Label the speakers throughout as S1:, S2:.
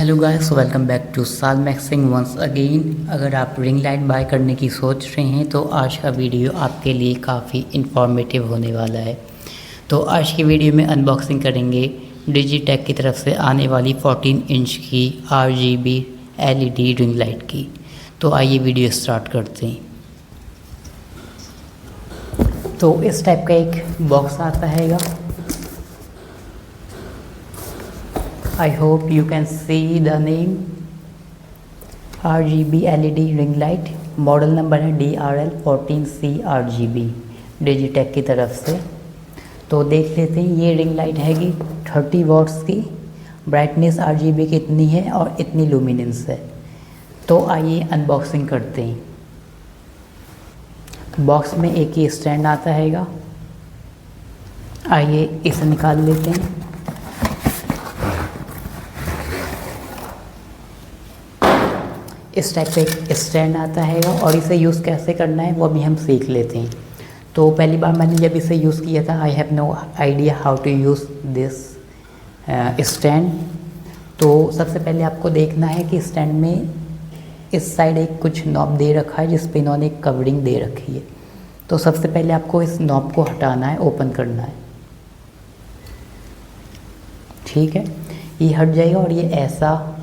S1: Hello guys, welcome back to साल मैक्सिंग once again. अगर आप रिंग लाइट बाय करने की सोच रहे हैं तो आज का वीडियो आपके लिए काफ़ी इन्फॉर्मेटिव होने वाला है। तो आज की वीडियो में अनबॉक्सिंग करेंगे डिजिटेक की तरफ से आने वाली 14 इंच की RGB LED रिंग लाइट की। तो आइए वीडियो स्टार्ट करते हैं। तो इस टाइप का एक बॉक्स आता हैगा। I hope you can see the name RGB LED ring light. Model number है DRL14C RGB डिजिटेक की तरफ से। तो देख लेते हैं, ये रिंग लाइट हैगी 30 वॉट्स की। ब्राइटनेस RGB की इतनी है और इतनी लुमिनेंस है। तो आइए अनबॉक्सिंग करते हैं। बॉक्स में एक ही स्टैंड आता हैगा। आइए इसे निकाल लेते हैं। इस टाइप का एक स्टैंड आता है और इसे यूज़ कैसे करना है वो भी हम सीख लेते हैं। तो पहली बार मैंने जब इसे यूज़ किया था, I have no idea how to use this stand. तो सबसे पहले आपको देखना है कि स्टैंड में इस साइड एक कुछ नॉब दे रखा है जिस पे इन्होंने एक कवरिंग दे रखी है। तो सबसे पहले आपको इस नॉब को हटाना है, ओपन करना है। ठीक है, ये हट जाएगा और ये ऐसा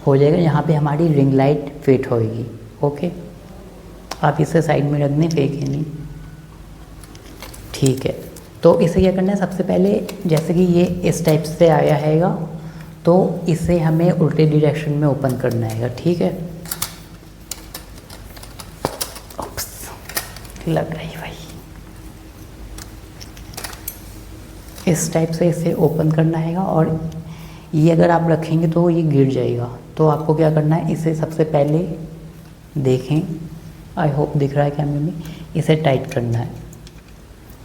S1: हो जाएगा। यहाँ पे हमारी रिंग लाइट फिट होएगी। ओके, आप इसे साइड में रख दें, फेंकें नहीं। ठीक है, तो इसे क्या करना है, सबसे पहले जैसे कि ये इस टाइप से आया हैगा तो इसे हमें उल्टे डायरेक्शन में ओपन करना हैगा। ठीक है, लग रही भाई। इस टाइप से इसे ओपन करना हैगा और ये अगर आप रखेंगे तो ये गिर जाएगा। तो आपको क्या करना है, इसे सबसे पहले देखें, आई होप दिख रहा है कैमरे में, इसे टाइट करना है।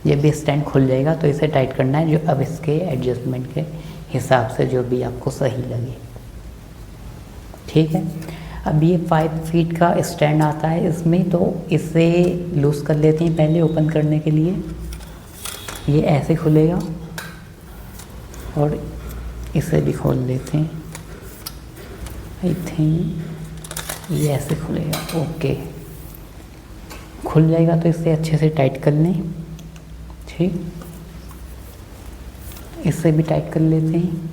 S1: ये भी स्टैंड खुल जाएगा तो इसे टाइट करना है, जो अब इसके एडजस्टमेंट के हिसाब से जो भी आपको सही लगे। ठीक है, अब ये 5 फीट का स्टैंड आता है इसमें, तो इसे लूज़ कर लेते हैं पहले ओपन करने के लिए। ये ऐसे खुलेगा और इसे भी खोल लेते हैं। आई थिंक ये ऐसे खुलेगा। ओके, खुल जाएगा तो इसे अच्छे से टाइट कर लें। ठीक, इसे भी टाइट कर लेते हैं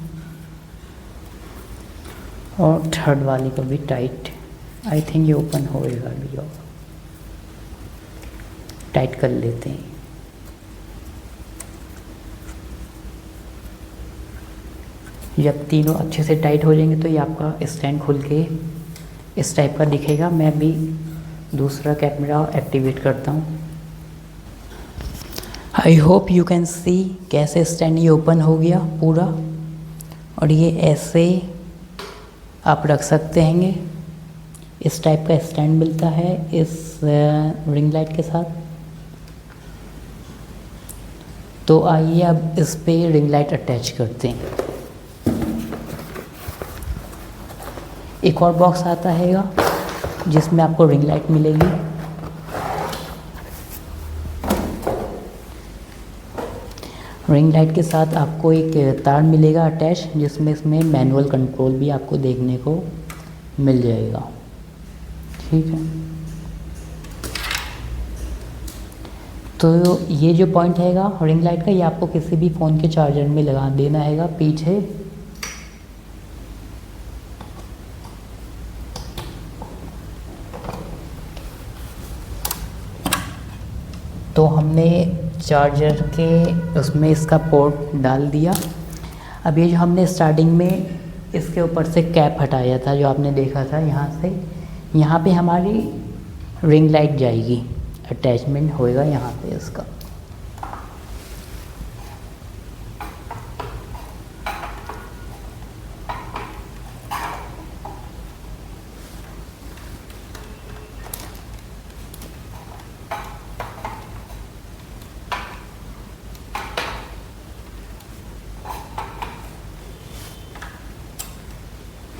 S1: और थर्ड वाली को भी टाइट। आई थिंक ये ओपन होएगा भी, और टाइट कर लेते हैं। जब तीनों अच्छे से टाइट हो जाएंगे तो ये आपका स्टैंड खुल के इस टाइप का दिखेगा। मैं भी दूसरा कैमरा एक्टिवेट करता हूँ। आई होप यू कैन सी कैसे स्टैंड ये ओपन हो गया पूरा। और ये ऐसे आप रख सकते हैं। इस टाइप का स्टैंड मिलता है इस रिंग लाइट के साथ। तो आइए अब इस पे रिंग लाइट अटैच करते हैं। एक और बॉक्स आता हैगा जिसमें आपको रिंग लाइट मिलेगी। रिंग लाइट के साथ आपको एक तार मिलेगा अटैच, जिसमें इसमें मैनुअल कंट्रोल भी आपको देखने को मिल जाएगा। ठीक है, तो ये जो पॉइंट हैगा रिंग लाइट का, ये आपको किसी भी फ़ोन के चार्जर में लगा देना हैगा पीछे। तो हमने चार्जर के उसमें इसका पोर्ट डाल दिया। अब ये जो हमने स्टार्टिंग में इसके ऊपर से कैप हटाया था, जो आपने देखा था, यहाँ से यहाँ पे हमारी रिंग लाइट जाएगी, अटैचमेंट होएगा यहाँ पे इसका।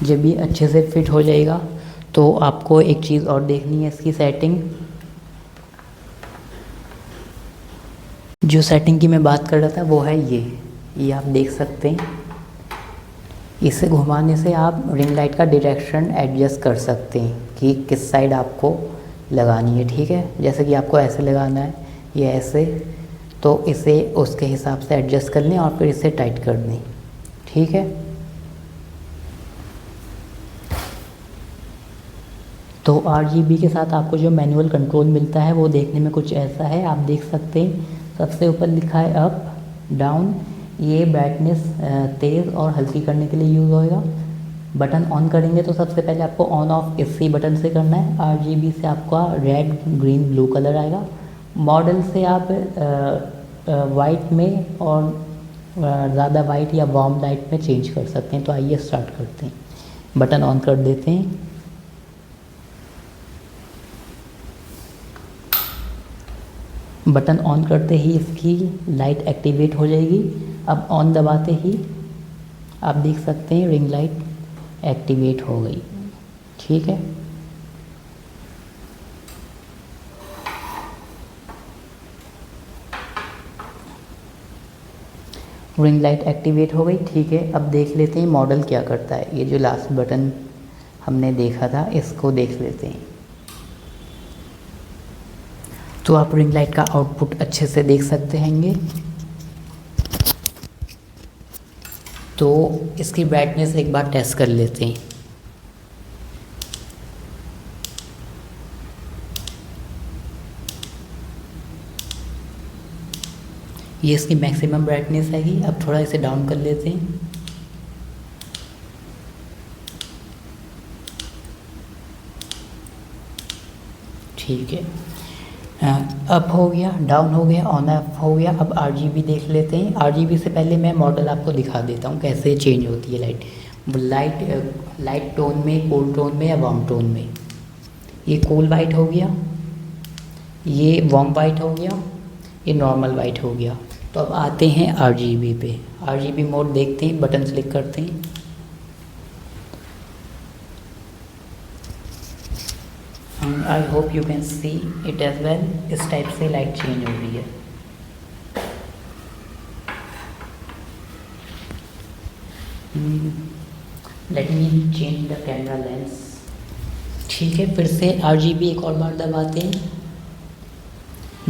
S1: जब ये अच्छे से फिट हो जाएगा तो आपको एक चीज़ और देखनी है, इसकी सेटिंग। जो सेटिंग की मैं बात कर रहा था वो है ये आप देख सकते हैं। इसे घुमाने से आप रिंग लाइट का डायरेक्शन एडजस्ट कर सकते हैं कि किस साइड आपको लगानी है, ठीक है। जैसे कि आपको ऐसे लगाना है या ऐसे, तो इसे उसके हिसाब से एडजस्ट कर लें और फिर इसे टाइट कर दें, ठीक है। तो RGB के साथ आपको जो मैनुअल कंट्रोल मिलता है वो देखने में कुछ ऐसा है, आप देख सकते हैं। सबसे ऊपर लिखा है अप डाउन, ये ब्राइटनेस तेज़ और हल्की करने के लिए यूज़ होएगा। बटन ऑन करेंगे तो सबसे पहले आपको ऑन ऑफ इसी बटन से करना है। RGB से आपका रेड ग्रीन ब्लू कलर आएगा। मॉडल से आप वाइट में और ज़्यादा वाइट या वार्म लाइट में चेंज कर सकते हैं। तो आइए स्टार्ट करते हैं, बटन ऑन कर देते हैं। बटन ऑन करते ही इसकी लाइट एक्टिवेट हो जाएगी। अब ऑन दबाते ही आप देख सकते हैं रिंग लाइट एक्टिवेट हो गई, ठीक है। रिंग लाइट एक्टिवेट हो गई, ठीक है। अब देख लेते हैं मॉडल क्या करता है। ये जो लास्ट बटन हमने देखा था इसको देख लेते हैं। तो आप रिंग लाइट का आउटपुट अच्छे से देख सकते हैंगे। तो इसकी ब्राइटनेस एक बार टेस्ट कर लेते हैं। ये इसकी मैक्सिमम ब्राइटनेस है। अब थोड़ा इसे डाउन कर लेते हैं। ठीक है, अप हो गया, डाउन हो गया, ऑन ऑफ हो गया। अब RGB देख लेते हैं। RGB से पहले मैं मॉडल आपको दिखा देता हूँ कैसे चेंज होती है लाइट टोन में, कूल टोन में या वार्म टोन में। ये कूल वाइट हो गया, ये वार्म वाइट हो गया, ये नॉर्मल वाइट हो गया। तो अब आते हैं RGB पे। RGB मोड देखते हैं, बटन क्लिक करते हैं। I hope you can see it as well. इस टाइप से लाइट चेंज हो रही है। Let me change the camera lens. ठीक है, फिर से RGB एक और बार दबाते हैं,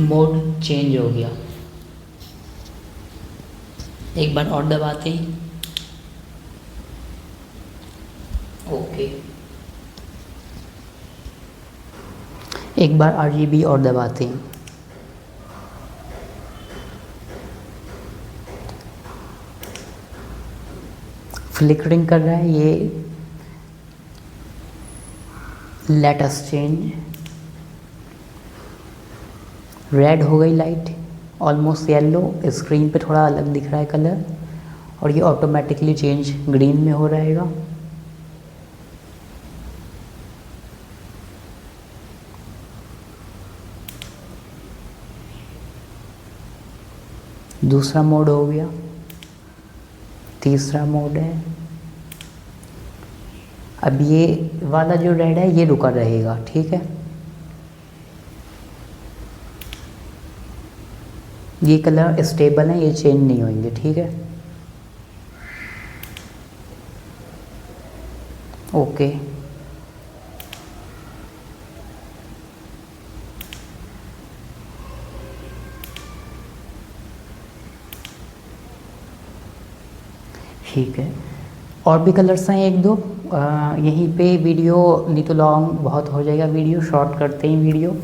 S1: मोड चेंज हो गया। एक बार और दबाते हैं, ओके। एक बार RGB और दबाते हैं, फ्लिकरिंग कर रहा है ये। लेट अस चेंज, रेड हो गई लाइट, ऑलमोस्ट येलो। स्क्रीन पे थोड़ा अलग दिख रहा है कलर, और ये ऑटोमेटिकली चेंज ग्रीन में हो रहेगा। दूसरा मोड हो गया, तीसरा मोड है। अब ये वाला जो रेड है ये रुका रहेगा, ठीक है। ये कलर स्टेबल है, ये चेंज नहीं होंगे, ठीक है, ओके। ठीक है, और भी कलर्स हैं एक दो। यहीं पे वीडियो नहीं तो लॉन्ग बहुत हो जाएगा, वीडियो शॉर्ट करते हैं वीडियो।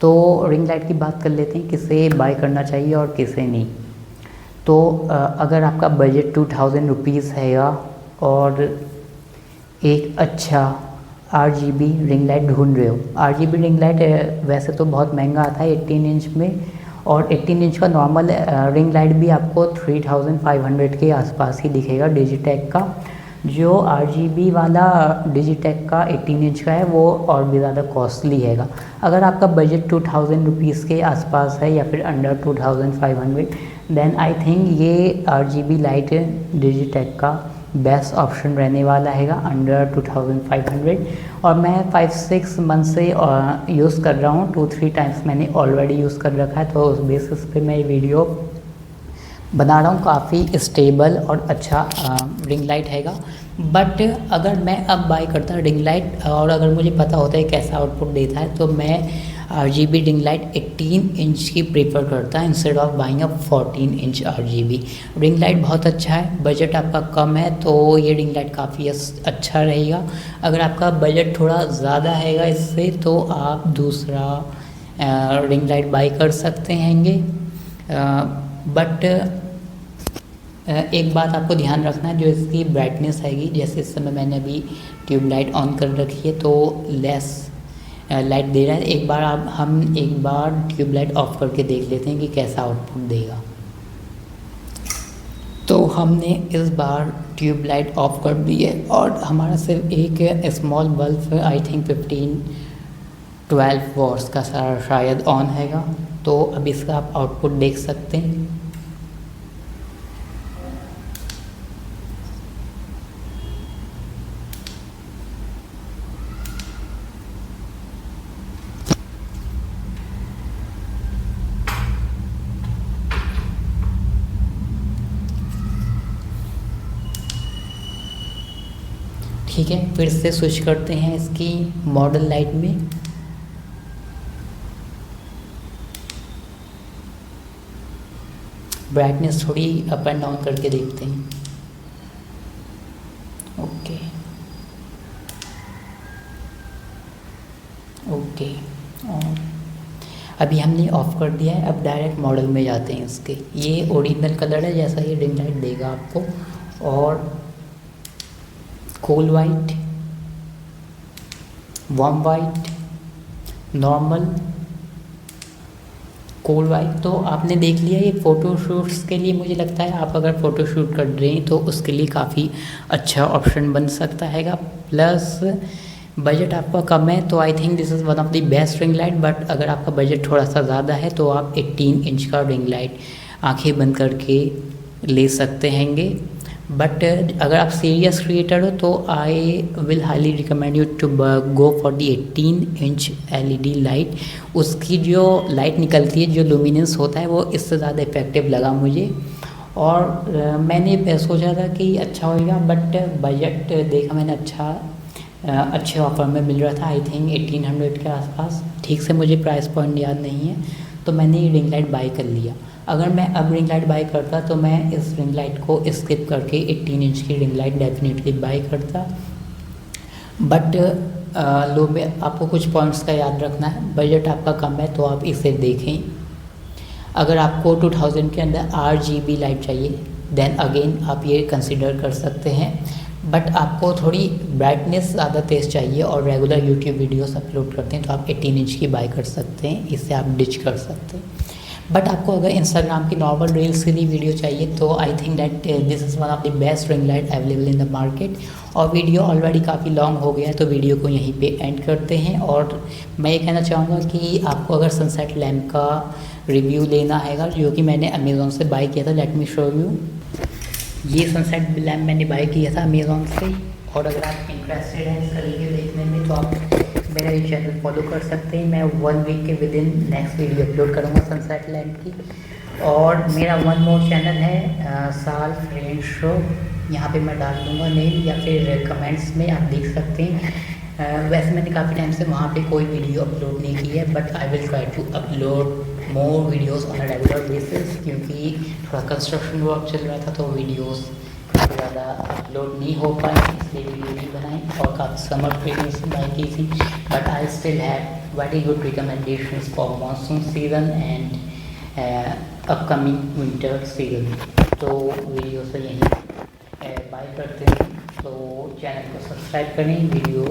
S1: तो रिंग लाइट की बात कर लेते हैं, किसे बाय करना चाहिए और किसे नहीं। तो अगर आपका बजट 2000 रुपीज़ हैगा और एक अच्छा RGB रिंग लाइट ढूंढ रहे हो। RGB रिंग लाइट वैसे तो बहुत महंगा आता है 18 इंच में, और 18 इंच का नॉर्मल रिंग लाइट भी आपको 3500 के आसपास ही दिखेगा डिजिटेक का। जो RGB वाला डिजिटेक का 18 इंच का है वो और भी ज़्यादा कॉस्टली हैगा। अगर आपका बजट 2000 रुपीज़ के आसपास है या फिर अंडर 2500, देन आई थिंक ये RGB लाइट डिजिटेक का बेस्ट ऑप्शन रहने वाला हैगा अंडर 2500। और मैं 5-6 मंथ से यूज़ कर रहा हूँ, 2-3 टाइम्स मैंने ऑलरेडी यूज़ कर रखा है। तो उस बेसिस पे मैं ये वीडियो बना रहा हूँ, काफ़ी स्टेबल और अच्छा रिंग लाइट हैगा। बट अगर मैं अब बाय करता रिंग लाइट और अगर मुझे पता होता है कैसा आउटपुट देता है, तो मैं RGB रिंग लाइट 18 इंच की प्रेफर करता instead of buying a 14 inch RGB। Ring light बहुत अच्छा है, बजट आपका कम है तो ये रिंग लाइट काफ़ी अच्छा रहेगा। अगर आपका बजट थोड़ा ज़्यादा हैगा इससे, तो आप दूसरा रिंग लाइट बाई कर सकते हैंगे। बट एक बात आपको ध्यान रखना है, जो इसकी ब्राइटनेस हैगी, जैसे इस समय मैंने अभी ट्यूबलाइट ऑन कर रखी है तो लेस लाइट दे रहा है। हम एक बार ट्यूबलाइट ऑफ करके देख लेते हैं कि कैसा आउटपुट देगा। तो हमने इस बार ट्यूबलाइट ऑफ कर दी है और हमारा सिर्फ एक small bulb I think 12 watts का शायद ऑन हैगा। तो अब इसका आप आउटपुट देख सकते हैं। ठीक है, फिर से स्विच करते हैं इसकी मॉडल लाइट में। ब्राइटनेस थोड़ी अप एंड डाउन करके देखते हैं। ओके ओके, और अभी हमने ऑफ कर दिया है। अब डायरेक्ट मॉडल में जाते हैं इसके। ये ओरिजिनल कलर है जैसा ये रिंग लाइट देगा आपको, और कोल वाइट, वार्म वाइट, नॉर्मल, कोल वाइट। तो आपने देख लिया, ये फ़ोटोशूट्स के लिए मुझे लगता है, आप अगर फ़ोटोशूट कर रहे हैं तो उसके लिए काफ़ी अच्छा ऑप्शन बन सकता हैगा। प्लस बजट आपका कम है तो I think this is one of the best ring light. But अगर आपका बजट थोड़ा सा ज़्यादा है तो आप 18 इंच का रिंग लाइट आंखें बंद करके ले सकते हैंगे। बट अगर आप सीरियस क्रिएटर हो तो I will highly recommend you to go for the 18 inch LED light. उसकी जो लाइट निकलती है, जो लुमिनेंस होता है, वो इससे ज़्यादा इफेक्टिव लगा मुझे। और मैंने सोचा था कि अच्छा होएगा, बट बजट देखा मैंने अच्छे ऑफर में मिल रहा था, आई थिंक 1800 के आसपास। ठीक से मुझे प्राइस पॉइंट याद नहीं है, तो मैंने ये रिंग लाइट बाई कर लिया। अगर मैं अब रिंग लाइट बाई करता तो मैं इस रिंग लाइट को स्किप करके 18 इंच की रिंग लाइट डेफिनेटली बाई करता। बट लो में आपको कुछ पॉइंट्स का याद रखना है। बजट आपका कम है तो आप इसे देखें। अगर आपको 2000 के अंदर RGB लाइट चाहिए, देन अगेन आप ये कंसिडर कर सकते हैं। बट आपको थोड़ी ब्राइटनेस ज़्यादा तेज़ चाहिए और रेगुलर यूट्यूब वीडियोस अपलोड करते हैं तो आप 18 इंच की बाई कर सकते हैं, इससे आप डिच कर सकते हैं। बट आपको अगर इंस्टाग्राम की नॉर्मल रील्स के लिए वीडियो चाहिए तो I think that this is one of the best ring light available in the market. और वीडियो ऑलरेडी काफ़ी लॉन्ग हो गया है तो वीडियो को यहीं पे एंड करते हैं। और मैं ये कहना चाहूँगा कि आपको अगर सनसेट लैम्प का रिव्यू लेना हैगा, जो कि मैंने अमेज़ोन से बाय किया था, लेट मी शो यू। ये सनसेट लैम्प मैंने बाय किया था अमेज़ोन से। और अगर आप इंटरेस्टेड हैं इसका रिव्यू देखने में तो आप मेरा ये चैनल फॉलो कर सकते हैं। मैं 1 वीक के with in next video upload करूँगा सनसेट लैम्प की। और मेरा वन मोर चैनल है साल फ्रेंड शो, यहाँ पे मैं डाल दूँगा नेम या फिर कमेंट्स में, आप देख सकते हैं। वैसे मैंने काफ़ी टाइम से वहाँ पे कोई वीडियो अपलोड नहीं की है, but I will try to upload more videos on a regular basis, क्योंकि थोड़ा कंस्ट्रक्शन वर्क चल रहा था तो वीडियोस काफ़ी ज़्यादा अपलोड नहीं हो पाए, इसलिए वीडियो नहीं बनाई। और काफ़ी समर प्रीवियस बाई की थी, but I still have very good recommendations for monsoon season and upcoming winter season. तो वीडियो से यहीं बाय करते हैं। तो चैनल को सब्सक्राइब करें, वीडियो